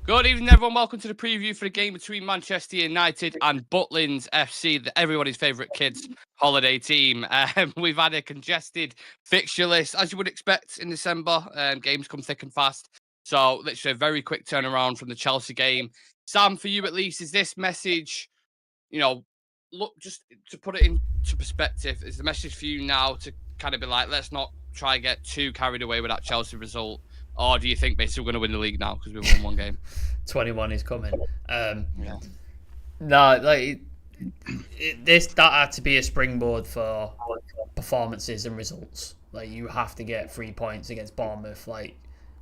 Good evening, everyone. Welcome to the preview for the game between Manchester United and Butlins FC, everybody's favourite kids' holiday team. We've had a congested fixture list, as you would expect in December. Games come thick and fast. So, literally a very quick turnaround from the Chelsea game. Sam, for you at least, is this message, look, just to put it into perspective, is the message for you now to kind of be like, let's not try and get too carried away with that Chelsea result? Or do you think basically we're going to win the league now because we've won one game? 21 is coming. Yeah. No, that had to be a springboard for performances and results. Like, you have to get 3 points against Bournemouth. Like,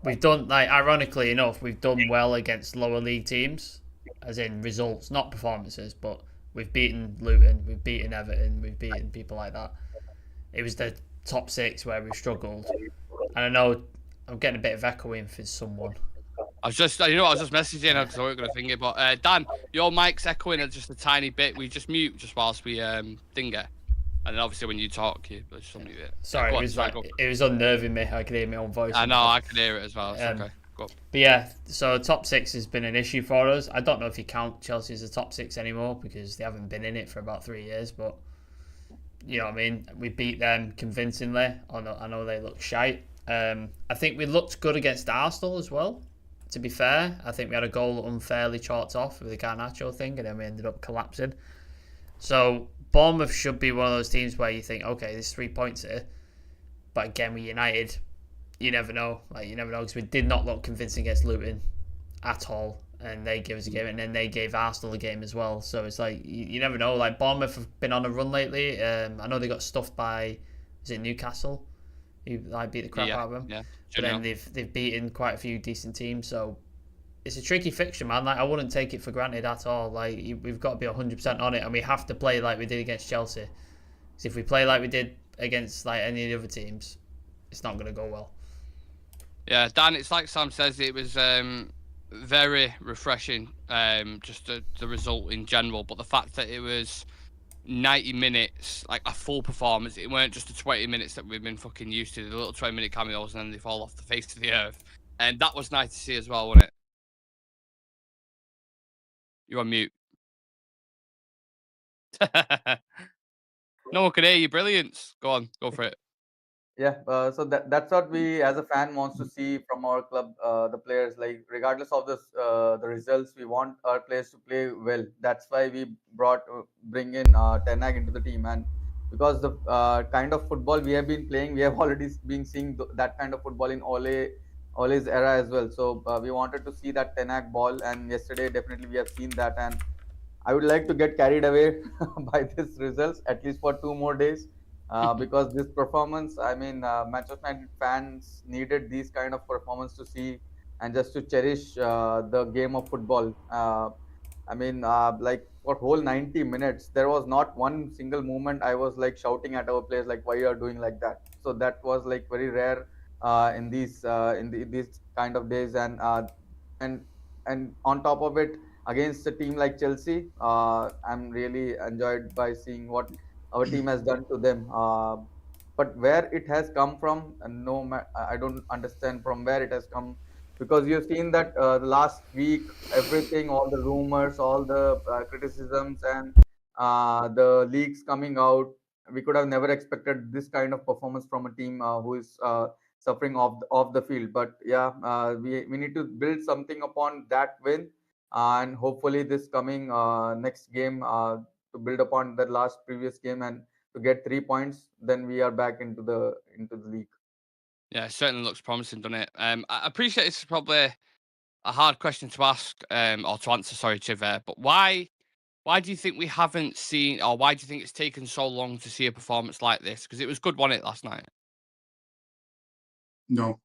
we've done, like, ironically enough, we've done well against lower league teams, as in results, not performances. But we've beaten Luton, we've beaten Everton, we've beaten people like that. It was the top 6 where we've struggled, and I know I'm getting a bit of echoing for someone. I was just messaging because I wasn't going to think it. But Dan, your mic's echoing just a tiny bit. We just mute just whilst we think it. And then obviously when you talk, you just unmute it. Sorry, it was unnerving me. I could hear my own voice. I know, I could hear it as well. It's okay. Go on. But yeah, so top 6 has been an issue for us. I don't know if you count Chelsea as a top 6 anymore because they haven't been in it for about 3 years. But you know what I mean? We beat them convincingly. I know they look shite. I think we looked good against Arsenal as well. To be fair, I think we had a goal unfairly chalked off with the Garnacho thing, and then we ended up collapsing. So Bournemouth should be one of those teams where you think, okay, there's 3 points here. But again, with United, you never know. You never know, because we did not look convincing against Luton at all, and they gave us a game, and then they gave Arsenal a game as well. So it's like you never know. Like, Bournemouth have been on a run lately. I know they got stuffed by, is it Newcastle? Who beat the crap out of them. Yeah. But then they've beaten quite a few decent teams, so it's a tricky fixture, man. Like, I wouldn't take it for granted at all. Like, we've got to be 100% on it, and we have to play like we did against Chelsea. Because if we play like we did against like any of the other teams, it's not going to go well. Yeah, Dan, it's like Sam says, it was very refreshing, just the result in general, but the fact that it was 90 minutes, like a full performance. It weren't just the 20 minutes that we've been fucking used to, the little 20-minute cameos, and then they fall off the face of the earth. And that was nice to see as well, wasn't it? You're on mute. No one can hear you. Brilliance. Go on, go for it. Yeah, so that's what we as a fan wants to see from our club. The players, like, regardless of the results, we want our players to play well. That's why we bring in Ten Hag into the team, and because the kind of football we have been playing, we have already been seeing that kind of football in Ole's era as well. So we wanted to see that Ten Hag ball, and yesterday definitely we have seen that. And I would like to get carried away by these results at least for 2 more days. Because this performance, I mean, Manchester United fans needed these kind of performance to see and just to cherish the game of football. I mean, like, for whole 90 minutes, there was not one single moment I was like shouting at our players like, "Why you are doing like that?" So that was like very rare in these kind of days, and on top of it, against a team like Chelsea, I'm really enjoyed by seeing what our team has done to them. But where it has come from, I don't understand from where it has come, because you've seen that the last week, everything, all the rumors, all the criticisms, and the leaks coming out, we could have never expected this kind of performance from a team who is suffering off the field. But yeah, we need to build something upon that win, and hopefully this coming next game, to build upon the last previous game and to get 3 points, then we are back into the league. Yeah, it certainly looks promising, doesn't it? I appreciate it's probably a hard question to ask, or to answer, sorry, Chiver, but why do you think we haven't seen, or why do you think it's taken so long to see a performance like this? Because it was good, wasn't it, last night? No.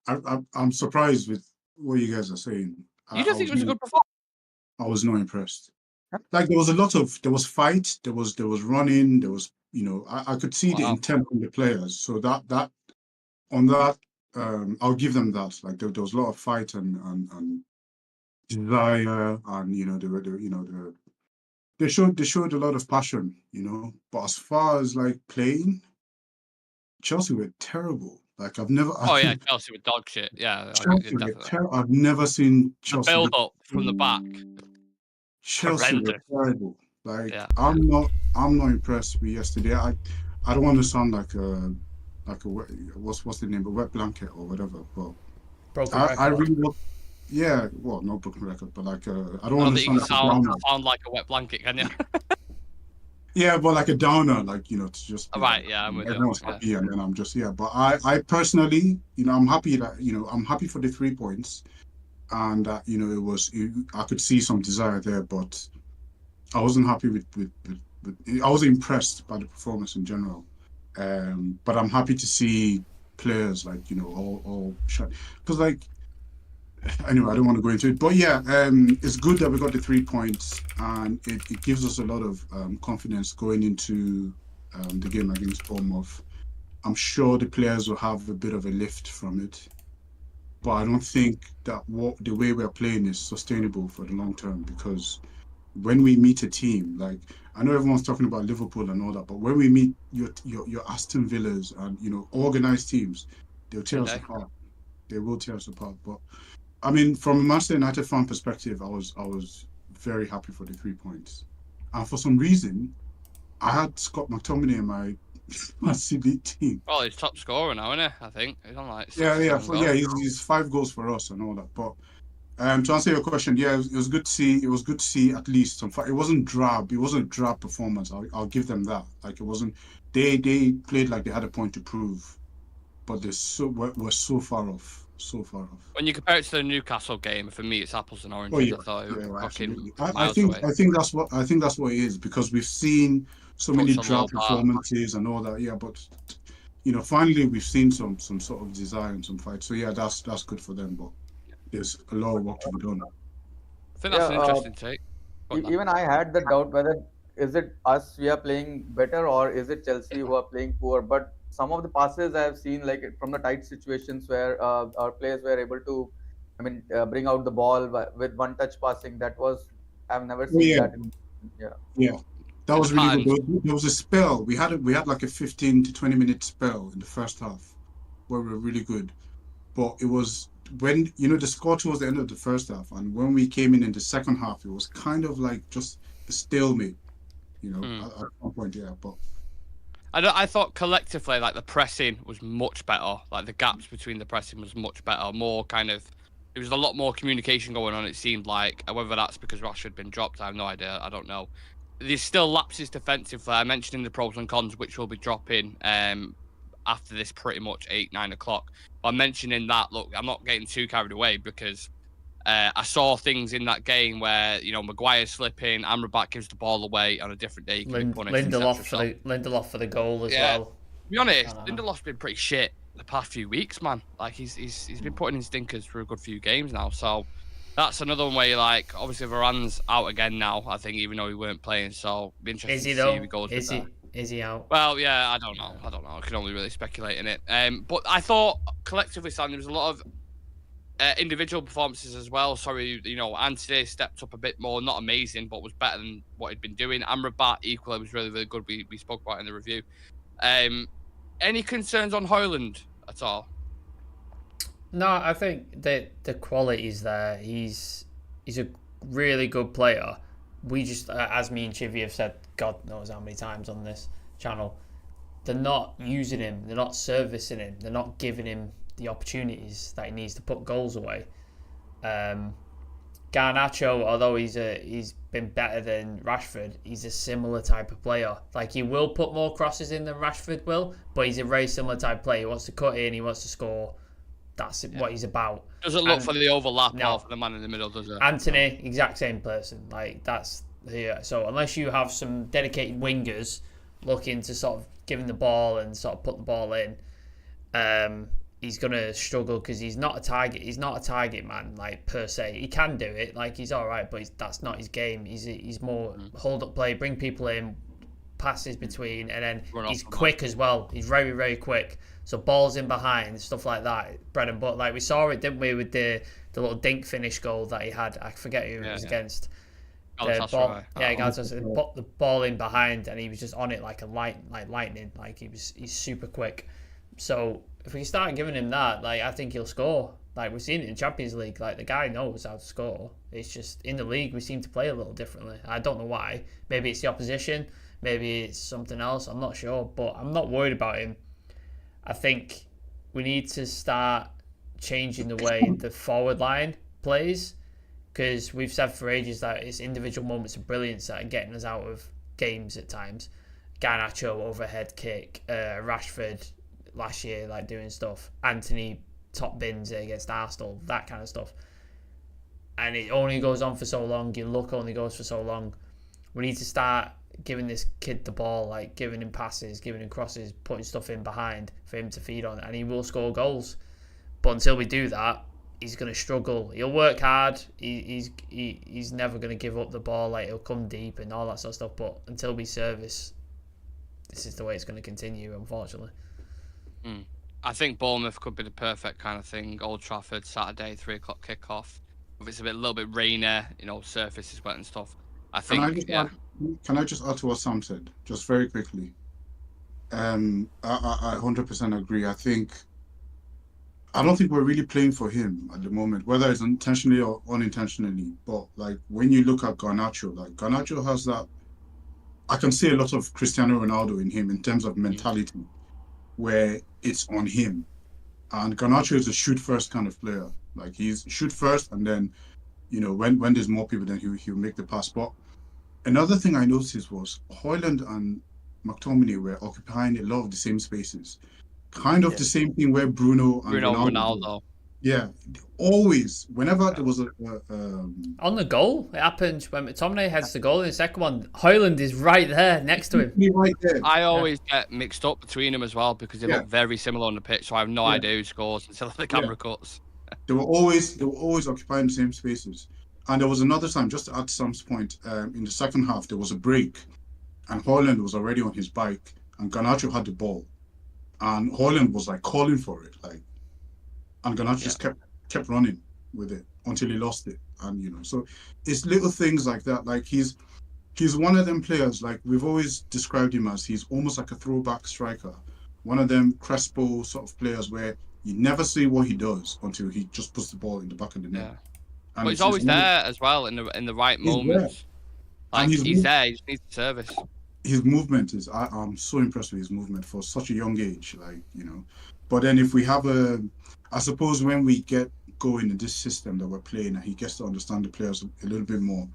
I'm surprised with what you guys are saying. You don't think it was a good performance? I was not impressed. Like, there was fight, there was running, there was, I could see the intent from the players. So that on that, I'll give them that. Like, there was a lot of fight and desire, and they showed a lot of passion, But as far as like playing, Chelsea were terrible. Like I've never. Oh yeah, Chelsea were dog shit. Yeah, Chelsea were definitely. I've never seen The Chelsea. build up from the back. Chelsea were Horrendous. terrible. Like Yeah. I'm not impressed with yesterday. I don't want to sound like a what's the name, a wet blanket or whatever. But Broken I record. really want. Yeah, well, not broken record, but like I don't I don't want to think you sound can like a downer. sound like a wet blanket, can you? Yeah, but like a downer, like to just be Right, like, yeah, I'm with you. everyone's Yeah. happy, and then I'm just But I personally, I'm happy that I'm happy for the 3 points, and that I could see some desire there, but I wasn't happy with I was impressed by the performance in general, but I'm happy to see players like all shut because anyway, I don't want to go into it, but yeah, it's good that we got the 3 points, and it gives us a lot of confidence going into the game against Bournemouth. I'm sure the players will have a bit of a lift from it, but I don't think that the way we're playing is sustainable for the long term, because when we meet a team, like I know everyone's talking about Liverpool and all that, but when we meet your Aston Villas and organized teams, they'll tear us apart. They will tear us apart. But I mean, from a Manchester United fan perspective, I was very happy for the 3 points, and for some reason, I had Scott McTominay in my CB team. Well, he's top scorer now, isn't he? I think he's on like He's 5 goals for us and all that. But to answer your question, yeah, it was good to see. It was good to see at least some fight. It wasn't drab. It wasn't a drab performance. I'll give them that. Like it wasn't. They played like they had a point to prove, but we're so far off. So far off. When you compare it to the Newcastle game, for me, it's apples and oranges. Yeah, I thought it was fucking I think that's what it is, because we've seen so many drab performances and all that. Yeah, but finally we've seen some sort of desire and some fight. So yeah, that's good for them. But there's a lot of work to be done. I think that's an interesting take. Even I had the doubt whether is it us we are playing better or is it Chelsea who are playing poor. But some of the passes I have seen, like from the tight situations where our players were able to, bring out the ball with one-touch passing. I've never seen that. Yeah, that was really good. There was a spell. We had like a 15 to 20 minute spell in the first half where we were really good, but it was when the score towards the end of the first half, and when we came in the second half, it was kind of like just a stalemate. At one point, yeah, but. I thought collectively, like the pressing was much better. Like the gaps between the pressing was much better. More kind of, there was a lot more communication going on. It seemed like, whether that's because Rashford had been dropped, I have no idea. I don't know. There's still lapses defensively. I mentioned in the pros and cons, which will be dropping after this, pretty much 8-9 o'clock. But I'm mentioning that. Look, I'm not getting too carried away, because I saw things in that game where Maguire's slipping, Amrabat gives the ball away on a different day. Lindelof for the goal as well. To be honest, Lindelof's been pretty shit the past few weeks, man. Like he's been putting in stinkers for a good few games now. So that's another one where you're like, obviously Varane's out again now, I think, even though he weren't playing. So it'd be interesting to see if he goes with that. Is he out? Well, yeah, I don't know. I can only really speculate in it. But I thought collectively, Sam, there was a lot of individual performances as well. Sorry, Anthony stepped up a bit more. Not amazing, but was better than what he'd been doing. Amrabat equally was really, really good. We spoke about it in the review. Any concerns on Højlund at all? No, I think that the quality's there. He's a really good player. We just, as me and Chivy have said, God knows how many times on this channel, they're not using him. They're not servicing him. They're not giving him the opportunities that he needs to put goals away. Garnacho, although he's been better than Rashford, he's a similar type of player. Like, he will put more crosses in than Rashford will, but he's a very similar type of player. He wants to cut in, he wants to score. That's what he's about. Doesn't look for the overlap or for the man in the middle, does it? Anthony, exact same person. Like, that's here. So unless you have some dedicated wingers looking to sort of give him the ball and sort of put the ball in, he's gonna struggle, because he's not a target. He's not a target man, like, per se. He can do it, like, he's all right, but that's not his game. He's more hold up play, bring people in, passes between, and then he's quick as well. He's very, very quick. So balls in behind, stuff like that, bread and butter. Like, we saw it, didn't we, with the little dink finish goal that he had. I forget who it was against. Galatasaray. Put the ball in behind, and he was just on it like lightning. Like, he's super quick. So if we start giving him that, like, I think he'll score. Like, we've seen it in Champions League. Like, the guy knows how to score. It's just in the league we seem to play a little differently. I don't know why. Maybe it's the opposition. Maybe it's something else. I'm not sure, but I'm not worried about him. I think we need to start changing the way the forward line plays, because we've said for ages that it's individual moments of brilliance that are getting us out of games at times. Garnacho overhead kick, Rashford last year like doing stuff, Anthony top bins against Arsenal, that kind of stuff. And it only goes on for so long. Your luck only goes for so long. We need to start giving this kid the ball, like giving him passes, giving him crosses, putting stuff in behind for him to feed on, and he will score goals. But until we do that, he's going to struggle. He'll work hard. He's never going to give up the ball. Like, he'll come deep and all that sort of stuff. But until we service, this is the way it's going to continue, unfortunately. I think Bournemouth could be the perfect kind of thing. Old Trafford, Saturday, 3 o'clock kickoff. If it's a little bit rainy, surface is wet and stuff. I think. Can I just add to what Sam said, just very quickly? I 100% agree. I don't think we're really playing for him at the moment, whether it's intentionally or unintentionally. But like, when you look at Garnacho, like, Garnacho has that. I can see a lot of Cristiano Ronaldo in him in terms of mentality, where it's on him. And Garnacho is a shoot first kind of player. Like, he's shoot first, and then, when there's more people, then he'll make the pass. But another thing I noticed was Højlund and McTominay were occupying a lot of the same spaces. Kind of the same thing where Bruno and Ronaldo. Yeah, always. Whenever there was on the goal, it happened when McTominay heads the goal in the second one. Højlund is right there next to him. Right there. I always get mixed up between them as well because they look very similar on the pitch, so I have no idea who scores until the camera cuts. They were always occupying the same spaces. And there was another time, just to add to Sam's point, in the second half there was a break, and Højlund was already on his bike, and Garnacho had the ball, and Højlund was like calling for it, like. And Garnacho just kept running with it until he lost it. And so it's little things like that. Like, he's one of them players, like we've always described him as, he's almost like a throwback striker. One of them Crespo sort of players where you never see what he does until he just puts the ball in the back of the net. Yeah. But he's always there as well in the right moments. Like, he's there, he just needs service. His movement is, I'm so impressed with his movement for such a young age, But then if we have I suppose when we get going in this system that we're playing, and he gets to understand the players a little bit more,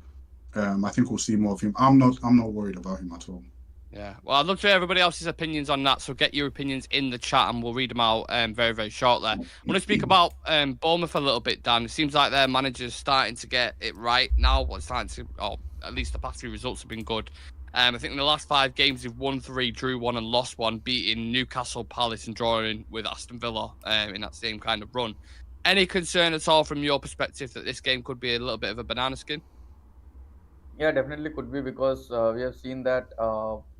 I think we'll see more of him. I'm not worried about him at all. Yeah, well, I'd love to hear everybody else's opinions on that, so get your opinions in the chat and we'll read them out very, very shortly. I want to speak about Bournemouth a little bit, Dan. It seems like their manager's starting to get it right now. At least the past 3 results have been good. I think in the last 5 games, they've won 3, drew 1 and lost 1, beating Newcastle, Palace and drawing with Aston Villa in that same kind of run. Any concern at all from your perspective that this game could be a little bit of a banana skin? Yeah, definitely could be, because we have seen that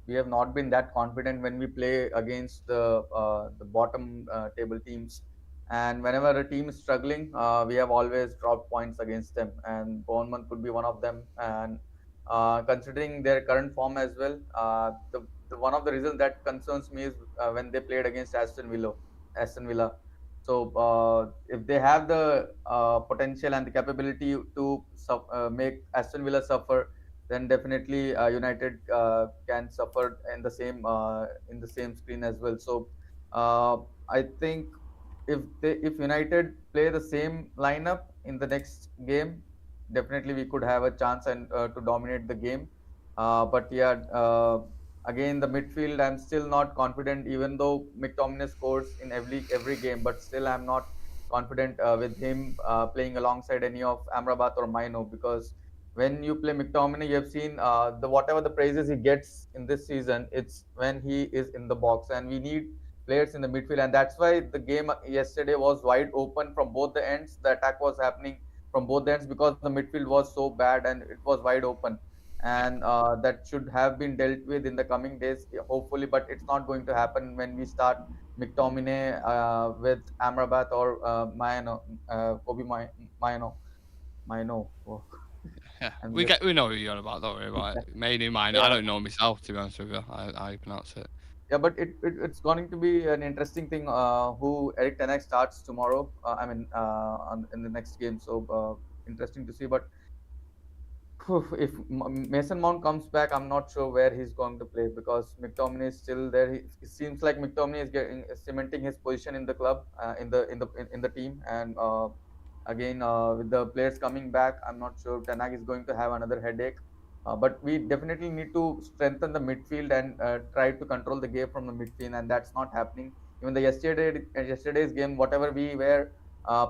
we have not been that confident when we play against the bottom table teams. And whenever a team is struggling, we have always dropped points against them. And Bournemouth could be one of them. And considering their current form as well, the one of the reasons that concerns me is when they played against Aston Villa. So if they have the potential and the capability to make Aston Villa suffer, then definitely United can suffer in the same screen as well. So I think if United play the same lineup in the next game, definitely we could have a chance and to dominate the game. But again, the midfield, I'm still not confident, even though McTominay scores in every game, but still I'm not confident with him playing alongside any of Amrabat or Maino, because when you play McTominay, you have seen whatever the praises he gets in this season, it's when he is in the box, and we need players in the midfield, and that's why the game yesterday was wide open from both the ends. The attack was happening from both ends because the midfield was so bad and it was wide open, and that should have been dealt with in the coming days, hopefully. But it's not going to happen when we start McTominay with Amrabat or Kobe Maino. Oh. Yeah, we know who you're on about. Don't worry about it. Maino. I don't know myself, to be honest with you. I pronounce it. Yeah, but it's going to be an interesting thing. Who Eric Ten Hag starts tomorrow? In the next game. So interesting to see. But if Mason Mount comes back, I'm not sure where he's going to play because McTominay is still there. It seems like McTominay is cementing his position in the club, in the team. And again, with the players coming back, I'm not sure Ten Hag is going to have another headache. But we definitely need to strengthen the midfield and try to control the game from the midfield, and that's not happening. Even the yesterday's game, whatever we were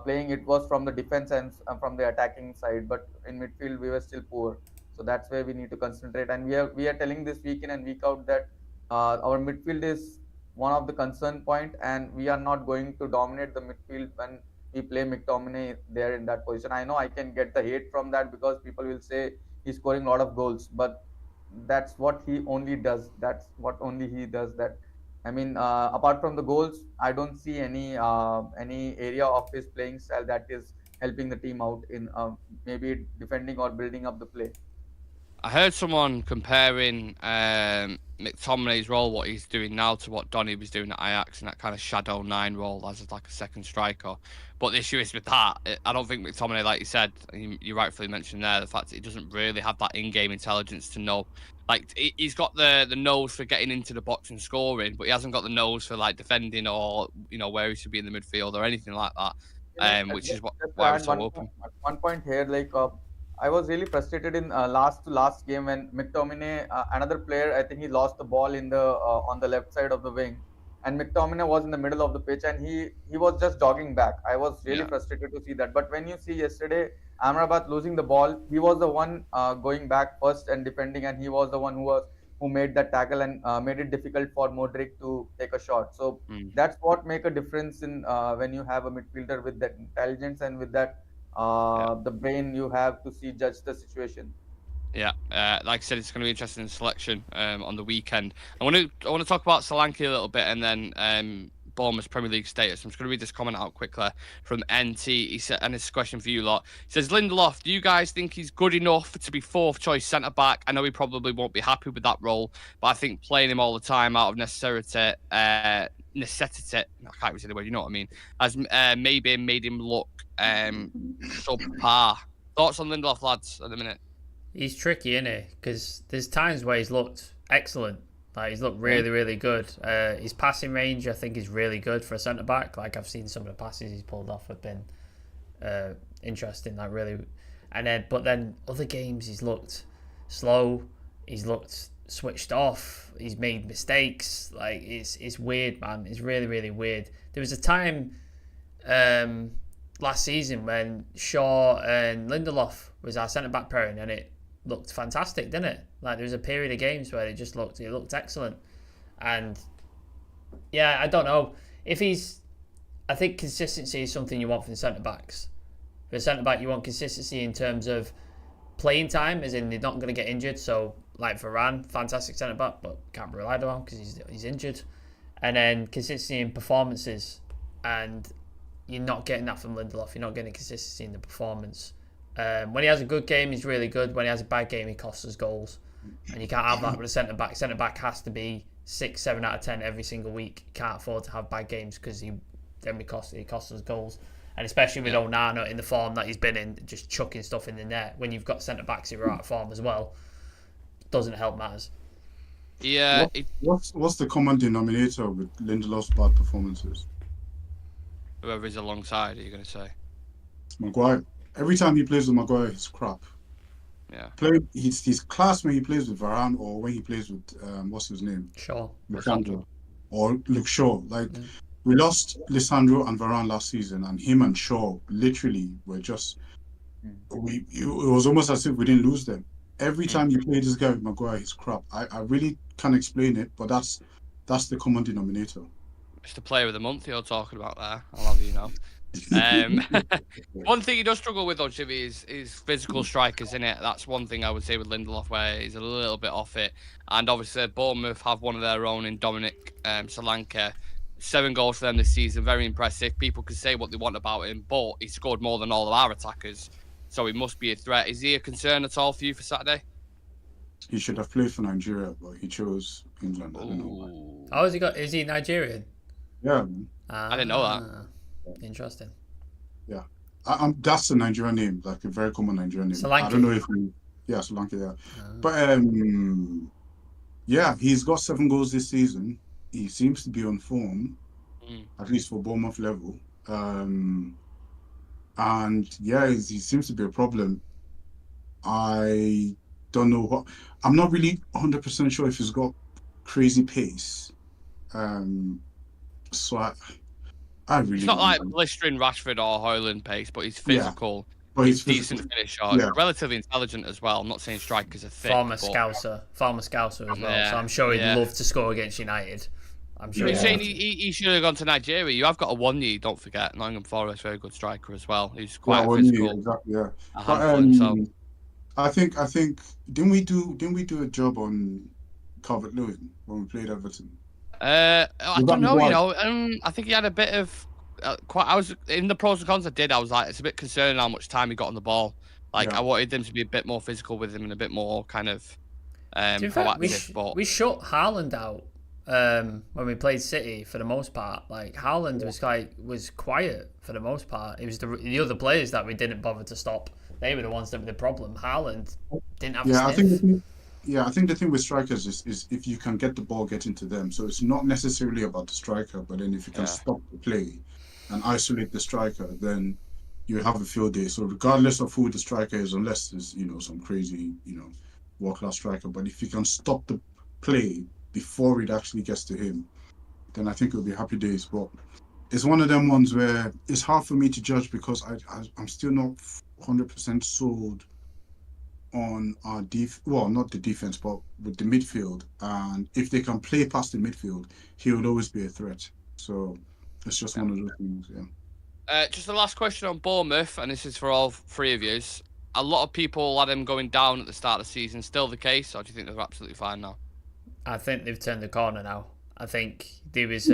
playing, it was from the defense and from the attacking side, but in midfield we were still poor. So that's where we need to concentrate, and we are telling this week in and week out that our midfield is one of the concern point, and we are not going to dominate the midfield when we play McTominay there in that position. I know I can get the hate from that because people will say he's scoring a lot of goals, but that's what he only does. That's what only he does. That I mean, apart from the goals, I don't see any area of his playing style that is helping the team out in maybe defending or building up the play. I heard someone comparing McTominay's role, what he's doing now, to what Donny was doing at Ajax in that kind of shadow 9 role as like a second striker. But the issue is with that, I don't think McTominay, like you said, you rightfully mentioned there, the fact that he doesn't really have that in-game intelligence to know. Like, he's got the nose for getting into the box and scoring, but he hasn't got the nose for like defending or where he should be in the midfield or anything like that. Which is why we're so open. One point here, like I was really frustrated in last game when McTominay, another player, I think he lost the ball in the on the left side of the wing, and McTominay was in the middle of the pitch and he was just jogging back. I was really frustrated to see that. But when you see yesterday Amrabat losing the ball, he was the one going back first and defending, and he was the one who made that tackle and made it difficult for Modric to take a shot. So that's what make a difference in when you have a midfielder with that intelligence and with that the brain you have to judge the situation. Yeah, like I said, it's going to be interesting selection on the weekend. I want to talk about Solanke a little bit, and then Bournemouth's Premier League status. I'm just going to read this comment out quickly from NT. He said, and this is a question for you lot. He says, Lindelof, do you guys think he's good enough to be 4th choice centre back? I know he probably won't be happy with that role, but I think playing him all the time out of necessity, I can't even say the word, you know what I mean, has maybe made him look subpar. Thoughts on Lindelof, lads, at the minute? He's tricky, isn't he? Because there's times where he's looked excellent. Like, he's looked really, really good. His passing range, I think, is really good for a centre back. Like, I've seen some of the passes he's pulled off have been interesting. Like, really, but then other games he's looked slow. He's looked switched off. He's made mistakes. Like, it's weird, man. It's really, really weird. There was a time last season when Shaw and Lindelof was our centre back pairing, and it looked fantastic, didn't it? Like, there was a period of games where it looked excellent. And yeah, I don't know if I think consistency is something you want from the centre backs. For a centre back, you want consistency in terms of playing time, as in they're not going to get injured. So, like Varane, fantastic centre back, but can't be relied on because he's injured. And then consistency in performances, and you're not getting that from Lindelof. You're not getting consistency in the performance. When he has a good game, he's really good. When he has a bad game, he costs us goals. And you can't have that with a centre-back. Centre-back has to be 6, 7 out of 10 every single week. You can't afford to have bad games because he costs us goals. And especially with Onana in the form that he's been in, just chucking stuff in the net. When you've got centre-backs who are out of form as well, doesn't help matters. Yeah. What's the common denominator with Lindelof's bad performances? Whoever is alongside, are you going to say? Maguire. Every time he plays with Maguire, he's crap. Yeah. He's class when he plays with Varane or when he plays with what's his name? Shaw. Lisandro. Or Luke Shaw. Like, we lost Lisandro and Varane last season, and him and Shaw literally were just it was almost as if we didn't lose them. Every time you play this guy with Maguire, he's crap. I really can't explain it, but that's the common denominator. It's the player of the month you're talking about there. I love you know. One thing he does struggle with, though, Chivy, is physical strikers, in it. That's one thing I would say with Lindelof, where he's a little bit off it. And obviously, Bournemouth have one of their own in Dominic Solanke. 7 goals for them this season, very impressive. People can say what they want about him, but he scored more than all of our attackers, so he must be a threat. Is he a concern at all for you for Saturday? He should have played for Nigeria, but he chose England. I don't know why. Oh, has he got? Is he Nigerian? Yeah, I didn't know that. Interesting. Yeah, that's a Nigerian name, like a very common Nigerian name. Sri Lanka. I don't know if Sri Lanka, yeah. But yeah, he's got 7 goals this season. He seems to be on form, at least for Bournemouth level. And yeah, he seems to be a problem. I don't know what. I'm not really 100% sure if he's got crazy pace. So I really. It's not don't like know. blistering Rashford or Højlund pace, but he's physical. But he's decent physical. finisher. Yeah. Relatively intelligent as well. I'm not saying strikers are thick. Former Scouser as well. So I'm sure he'd love to score against United. I'm sure. You're saying he should have gone to Nigeria. You have got a One-Knee, don't forget. Nottingham Forest, very good striker as well. He's quite physical. Exactly, yeah. A handful himself. I think didn't we do a job on Calvert-Lewin when we played Everton? I don't know. You know, I think he had a bit of I was in the pros and cons. I was like, it's a bit concerning how much time he got on the ball. Like I wanted them to be a bit more physical with him and a bit more kind of proactive. We shut Haaland out when we played City for the most part. Like Haaland was quiet for the most part. It was the other players that we didn't bother to stop. They were the ones that were the problem. Haaland didn't have. I think the thing with strikers is if you can get the ball, get into them. So it's not necessarily about the striker, but then if you can stop the play and isolate the striker, then you have a field day. So regardless of who the striker is, unless there's some crazy world-class striker, but if you can stop the play before it actually gets to him, then I think it'll be happy days. But it's one of them ones where it's hard for me to judge because I'm still not 100% sold on our not the defense, but with the midfield. And if they can play past the midfield, he would always be a threat. So it's just one of those things. Just the last question on Bournemouth, and this is for all three of you. A lot of people had him going down at the start of the season. Still the case, or do you think they're absolutely fine now? I think they've turned the corner now. I think there was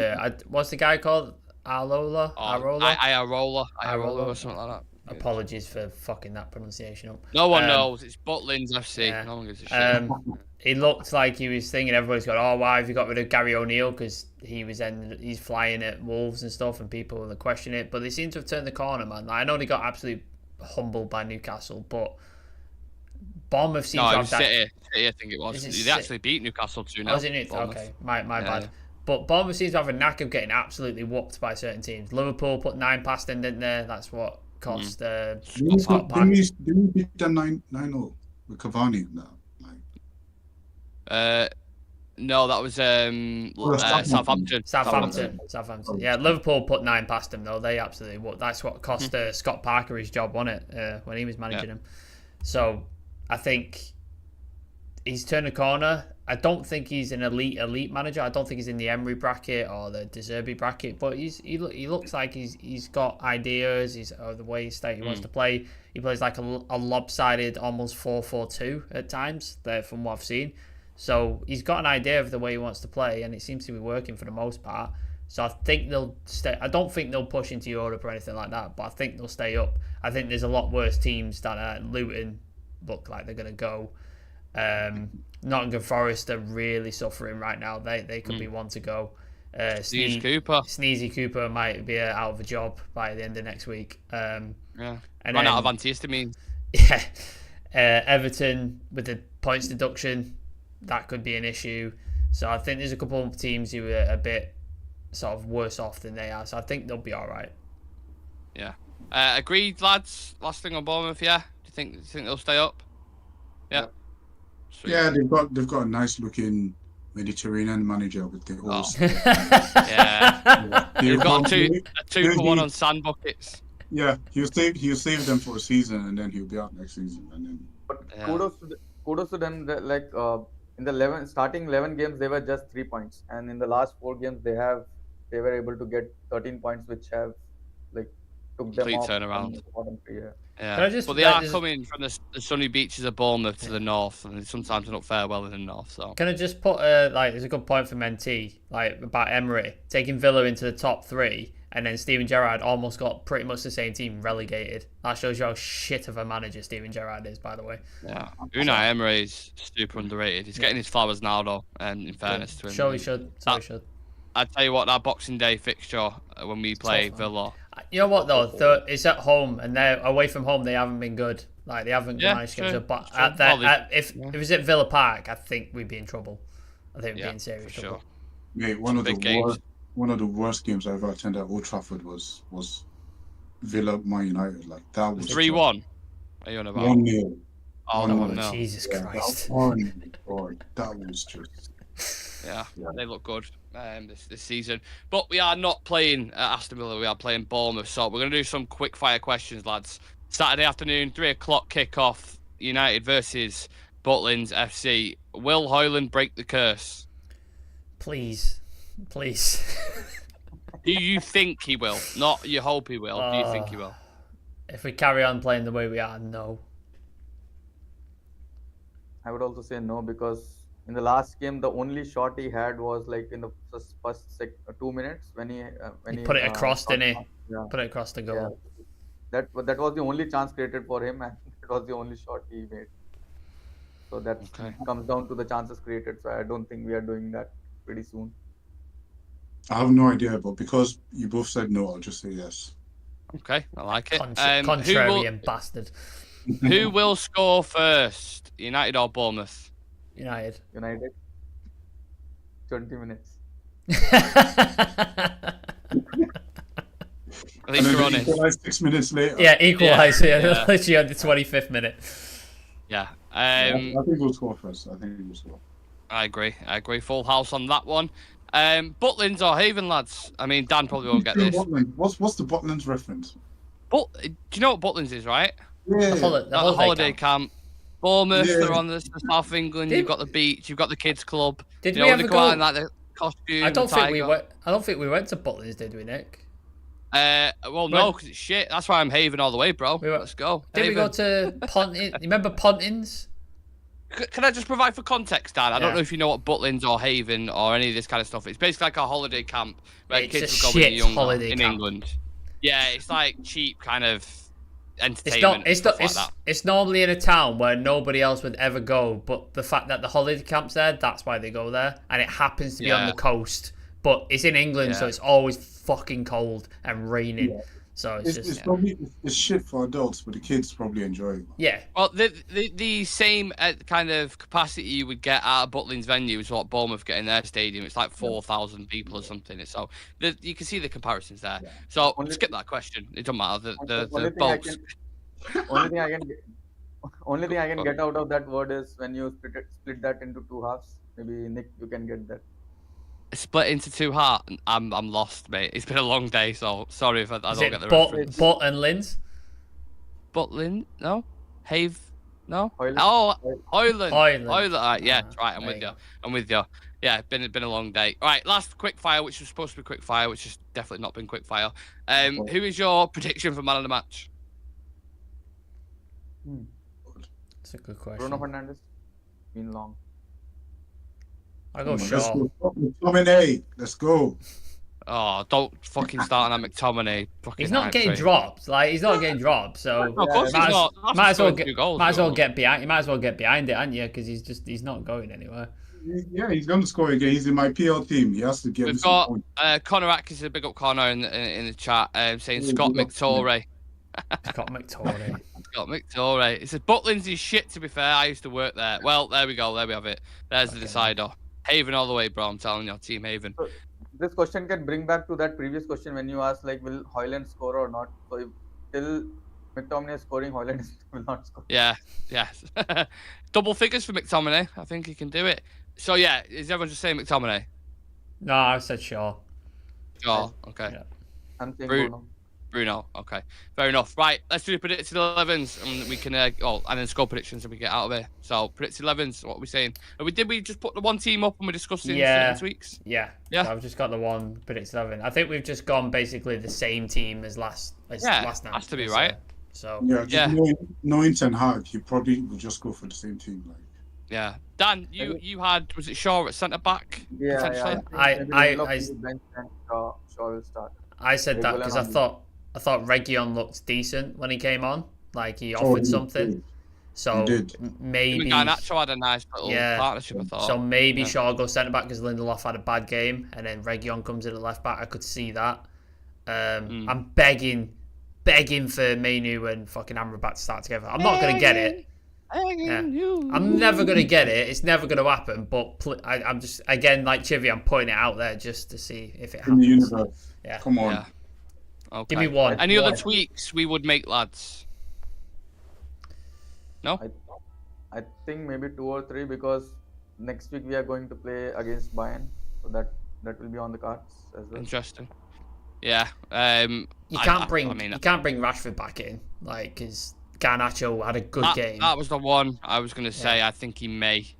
what's the guy called? Arola or something like that. Apologies for fucking that pronunciation up. No one knows. It's Butlins FC. Yeah. No one gives a shit. He looked like he was thinking everybody's going, oh, why have you got rid of Gary O'Neill? Because he's flying at Wolves and stuff, and people will question it. But they seem to have turned the corner, man. I know they got absolutely humbled by Newcastle, but Bournemouth seems to have City, I think it was. They actually beat Newcastle 2-0. Was it? Okay, my bad. Yeah. But Bournemouth seems to have a knack of getting absolutely whooped by certain teams. Liverpool put 9 past them, didn't they? That's what cost. Didn't we beat them 9-0 with Cavani now? No, that was Southampton. Southampton. Yeah, Liverpool put 9 past them though. They absolutely that's what cost Scott Parker his job, wasn't it? When he was managing him. So I think he's turned a corner. I don't think he's an elite manager. I don't think he's in the Emery bracket or the De Zerbi bracket, but he looks like he's got ideas. He's the way he wants to play. He plays like a lopsided, almost 4-4-2 at times. From what I've seen, so he's got an idea of the way he wants to play, and it seems to be working for the most part. So I think they'll stay. I don't think they'll push into Europe or anything like that, but I think they'll stay up. I think there's a lot worse teams that Luton look like they're going to go. Nottingham Forest are really suffering right now. They could be one to go. Sneezy Cooper might be out of a job by the end of next week. And run out of antihistamines. Yeah. Everton with the points deduction, that could be an issue. So I think there's a couple of teams who are a bit sort of worse off than they are. So I think they'll be all right. Yeah. Agreed, lads. Last thing on Bournemouth. Yeah. Do you think they'll stay up? Yeah. Sweet. Yeah, they've got a nice looking Mediterranean manager with the horse. Yeah. They've got a 2-for-1 on sand buckets. Yeah, he'll save them for a season and then he'll be out next season. And then. But kudos to them. In the starting 11 games they were just 3 points, and in the last 4 games they were able to get 13 points, which have took them off turnaround. The bottom 3. But they are coming from the sunny beaches of Bournemouth to the north, and sometimes don't fare well in the north. So can I just put there's a good point for Mentee about Emery taking Villa into the top 3, and then Steven Gerrard almost got pretty much the same team relegated. That shows you how shit of a manager Steven Gerrard is, by the way. Yeah, Unai Emery is super underrated. He's getting his flowers now, though. And in fairness to him, Sure he should. So he should. I tell you what, that Boxing Day fixture when we play Villa. You know what though? It's at home, and they're away from home. They haven't been good. Like they haven't managed to get up. But if it was at Villa Park, I think we'd be in trouble. I think we'd be in serious trouble. Mate, one of the worst games I ever attended at Old Trafford was Villa Man United. Like that was 3-1. Are you on about 1-0? Oh, 1-0. Jesus Christ! That was just. Yeah, they look good this season. But we are not playing Aston Villa. We are playing Bournemouth. So we're going to do some quick fire questions, lads. Saturday afternoon, 3 o'clock kickoff. United versus Butlins FC. Will Højlund break the curse? Please. Do you think he will? Not you hope he will. Do you think he will? If we carry on playing the way we are, no. I would also say no, because in the last game, the only shot he had was like in the first 2 minutes when he put it across, didn't he? Yeah. Put it across the goal. Yeah. That was the only chance created for him, and it was the only shot he made. So that comes down to the chances created. So I don't think we are doing that pretty soon. I have no idea, but because you both said no, I'll just say yes. Okay, I like it. Contrarian bastard. Who will score first, United or Bournemouth? United. 20 minutes. At least you're honest. Equalize 6 minutes later. Yeah, equalise. Yeah. Literally on the 25th minute. Yeah. I think we'll score first. I agree. Full house on that one. Butlins or Haven, lads? I mean, Dan probably won't get this. What's the Butlins reference? Do you know what Butlins is, right? Yeah. The holiday camp. Bournemouth, they're on the south of England. You've got the beach. You've got the kids' club. Did we ever go out in like the costume? I don't think we went to Butlins, did we, Nick? Well, no, because it's shit. That's why I'm Haven all the way, bro. Let's go. Did we go to Pontins? You remember Pontins? Can I just provide for context, Dan? I don't know if you know what Butlins or Haven or any of this kind of stuff. It's basically like a holiday camp where kids will go when you're young in England. Yeah, it's like cheap kind of entertainment. It's normally in a town where nobody else would ever go, but the fact that the holiday camp's there, that's why they go there. And it happens to be on the coast, but it's in England, so it's always fucking cold and raining. Yeah. So it's probably shit for adults, but the kids probably enjoy it. Yeah. Well, the same kind of capacity you would get at a Butlins venue is what Bournemouth get in their stadium. It's like 4,000 people or something. So you can see the comparisons there. Yeah. So skip that question. It doesn't matter. Only thing I can get out of that word is when you split that into 2 halves. Maybe Nick, you can get that. Split into 2 halves. I'm lost, mate. It's been a long day, so sorry if I don't get the reference. Butt and Linz? Butlin? No. Have? No. Højlund. Oh, Højlund. Højlund. Yeah, right. I'm with you. Yeah, been a long day. All right, last quick fire, which was supposed to be quick fire, which has definitely not been quick fire. Who is your prediction for man of the match? That's a good question. Bruno Fernandes. Been long. I go Shaw. McTominay, let's go. Oh, don't fucking start on that McTominay. He's not getting dropped. Like he's not getting dropped. So of course he's not. Might as well get behind. You might as well get behind it, aren't you? Because he's not going anywhere. Yeah, he's going to score again. He's in my PL team. He has to get. We've got Connor Atkins, a big up Connor in the chat, saying Scott McTominay. Scott McTominay. Scott McTominay. It says Butlins is shit. To be fair, I used to work there. Well, there we go. There we have it. There's the decider. Haven all the way, bro. I'm telling you, Team Haven. So, this question can bring back to that previous question when you asked, like, will Højlund score or not? So, if till McTominay is scoring, Højlund will not score. Yeah. Double figures for McTominay. I think he can do it. So, yeah, is everyone just saying McTominay? No, I said Shaw. Shaw, okay. Yeah. I'm saying Bruno, okay. Fair enough. Right, let's do the predicted 11s and we can, and then score predictions and we get out of here. So, predicted 11s, what are we saying? Did we just put the one team up and we're discussing next week's? Yeah. So I've just got the one predicted 11. I think we've just gone basically the same team as last night. Has to be right. So knowing Ten Hag, he probably will just go for the same team. Like. Yeah. Dan, you had, was it Shaw at centre back? Yeah. I Shaw will start. I said that because I thought Region looked decent when he came on. Like he offered something. So maybe Garnacho had a nice little partnership, I thought. So maybe Shaw goes centre back because Lindelof had a bad game, and then Region comes in at left back. I could see that. I'm begging for Mainu and fucking Amrabat to start together. I'm not gonna get it. Yeah. I'm never gonna get it. It's never gonna happen. But I'm just again like Chivy. I'm putting it out there just to see if it happens. In the universe. Yeah. Come on. Yeah. Okay. Give me one. Any other tweaks we would make, lads? No? I think maybe 2 or 3 because next week we are going to play against Bayern, so that will be on the cards as well. Interesting. Yeah. You can't bring Rashford back in, like, because Garnacho had a good game. That was the one I was going to say. I think he may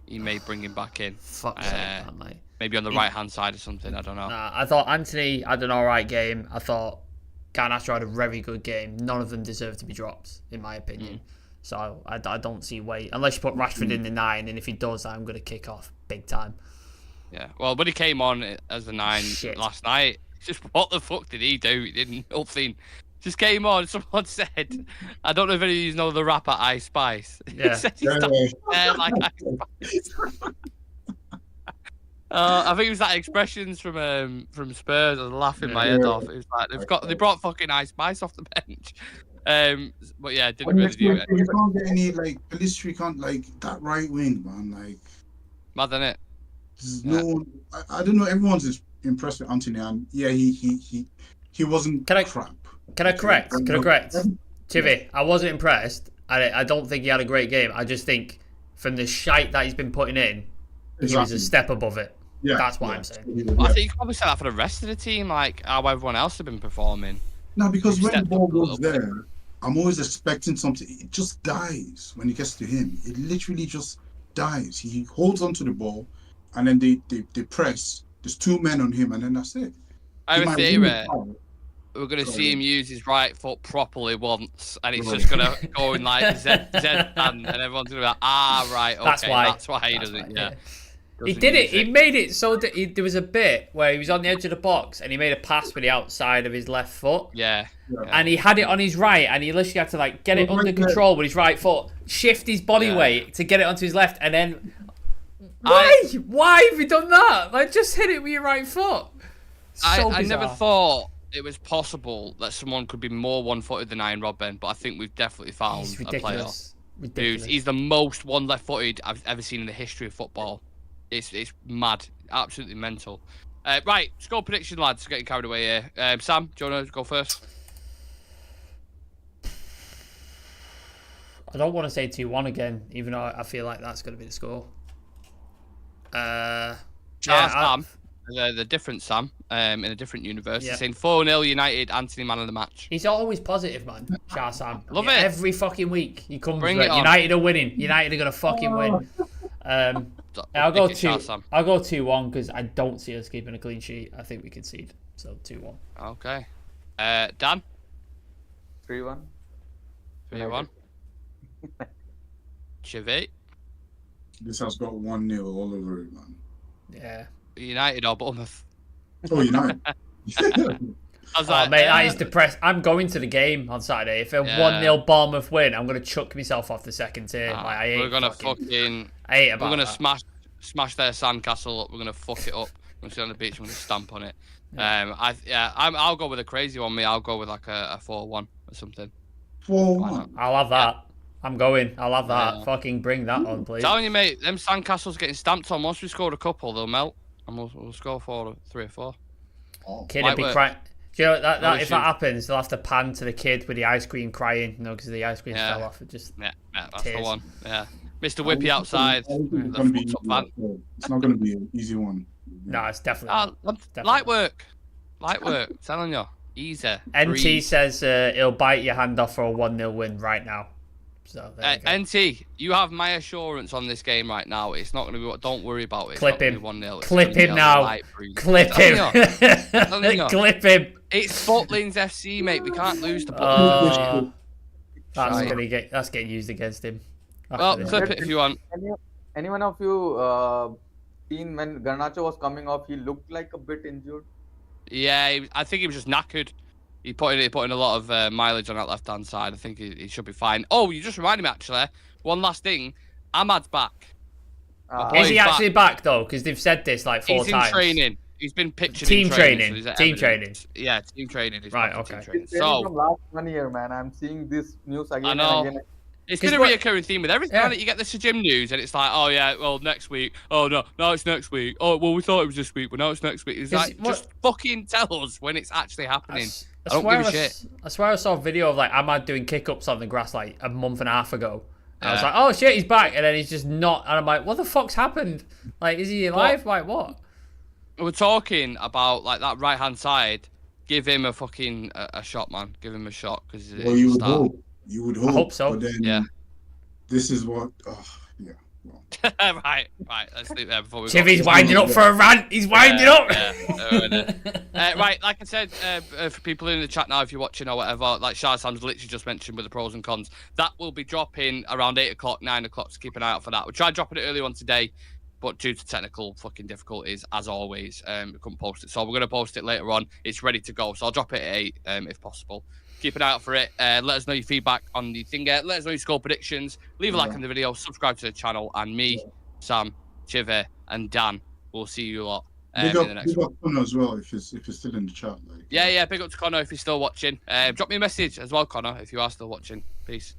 bring him back in. Fuck's sake, man, maybe on the right hand side or something. I don't know. I thought Anthony had an alright game. I thought Garnacho had a very good game. None of them deserve to be dropped, in my opinion. So I don't see unless you put Rashford in the 9, and if he does, I'm going to kick off big time. Yeah. Well, when he came on as the 9 last night, just what the fuck did he do? He did nothing. Just came on. Someone said, I don't know if any of you know the rapper Ice Spice. Yeah. He said he started there like Ice Spice. I think it was that expressions from Spurs. I was laughing my head off. It was like they brought fucking Ice Spice off the bench. But yeah, didn't really do it. You can't get any Pelistri can't that right wing, man. Mad, isn't it? No one. I don't know. Everyone's impressed with Anthony, and yeah, he wasn't crap. Can I correct? Chivy, I wasn't impressed. I don't think he had a great game. I just think from the shite that he's been putting in, he was a step above it. Yeah, that's what I'm saying. Well, I think you can probably say that for the rest of the team, like how everyone else have been performing. No, because when the ball goes there, I'm always expecting something. It just dies when it gets to him. It literally just dies. He holds onto the ball, and then they press. There's 2 men on him, and then that's it. I have a theory. We're going to see him use his right foot properly once, and it's just going to go in like Z and everyone's going to be like, right, okay, that's why he doesn't, yeah. He did it. He made it so that there was a bit where he was on the edge of the box and he made a pass with the outside of his left foot. Yeah. And he had it on his right, and he literally had to get it under control with his right foot, shift his body weight to get it onto his left, and then why have you done that? Just hit it with your right foot. I never thought it was possible that someone could be more one-footed than Iron Robben, but I think we've definitely found a player. Dude, he's the most one left-footed I've ever seen in the history of football. It's mad, absolutely mental. Right, score prediction, lads. Getting carried away here. Sam, do you want to go first? I don't want to say 2-1 again, even though I feel like that's going to be the score. Sam, the different Sam, in a different universe. He's saying 4-0 United, Anthony man of the match. He's always positive, man. Shah Sam. Love it. Every fucking week he comes with United are winning. United are going to fucking win. I'll go 2-1 because I don't see us keeping a clean sheet. I think we concede. So 2-1. Okay. Dan? 3-1. 3-1. Chivy? This has got 1-0 all over it, man. Yeah. United or Bournemouth? Oh, United. I was like, mate, that is depressed. I'm going to the game on Saturday. If a 1-0 Bournemouth win, I'm going to chuck myself off the second tier. We're going to smash their sandcastle up. We're going to fuck it up. We're going to sit on the beach and we're going to stamp on it. I'll go with a crazy one, mate. I'll go with like a 4-1 or something. 4-1? I'll have that. I'm going. I'll have that. Fucking bring that on, please. Telling you, mate, them sandcastles getting stamped on. Once we scored a couple, they'll melt. And we'll score 3 or 4. Kid would be crying. Do you know that if that happens, they'll have to pan to the kid with the ice cream crying, because the ice cream fell off. It just that's the one. Yeah, Mr. Whippy outside. It's not going to be an easy one. No, it's definitely light work. Telling you, easy. NT says he'll bite your hand off for a 1-0 win right now. So NT, you have my assurance on this game right now. It's not going to be. Don't worry about it. Clip him. 1-0. Clip him now. Clip him. Clip him. It's Butlins FC, mate. We can't lose to Butlins FC. That's getting used against him. Well, clip it if you want. Anyone of you seen when Garnacho was coming off? He looked like a bit injured. Yeah, I think he was just knackered. He put in a lot of mileage on that left-hand side. I think he should be fine. Oh, you just reminded me, actually. One last thing. Ahmad's back. Is he actually back, though? Because they've said this like 4 times. He's in training. He's been pictured team in training. Team training. Yeah, team training. He's right, okay. Team training. So, from last 1 year, man, I'm seeing this news again and again. It's been a reoccurring theme with everything. Yeah. You get this gym news, and it's like, oh yeah, well next week. Oh no, it's next week. Oh well, we thought it was this week, but now it's next week. It's like just fucking tell us when it's actually happening. I don't give a shit. I swear I saw a video of like Ahmad doing kick-ups on the grass like a month and a half ago. And I was like, oh shit, he's back, and then he's just not. And I'm like, what the fuck's happened? Like, is he alive? Like what? We're talking about like that right hand side. Give him a fucking a shot, man. Give him a shot because. Well, you would hope. You would hope. I hope so. But then, yeah. This is what. Yeah. Well. right. Let's leave there before we. Chivy's winding up for a rant. He's winding up. Right, like I said, for people in the chat now, if you're watching or whatever, like Shah Sam's literally just mentioned with the pros and cons, that will be dropping around 8 o'clock, 9 o'clock. So keep an eye out for that. We tried dropping it earlier on today, but due to technical fucking difficulties, as always, we couldn't post it. So we're gonna post it later on. It's ready to go. So I'll drop it at 8 if possible. Keep an eye out for it. Let us know your feedback on the thing. Let us know your score predictions. Leave a like on the video. Subscribe to the channel. And me, Sam, Chive, and Dan will see you lot in the next one. Big up Connor as well if he's still in the chat. Like, yeah. Big up to Connor if he's still watching. Drop me a message as well, Connor, if you are still watching. Peace.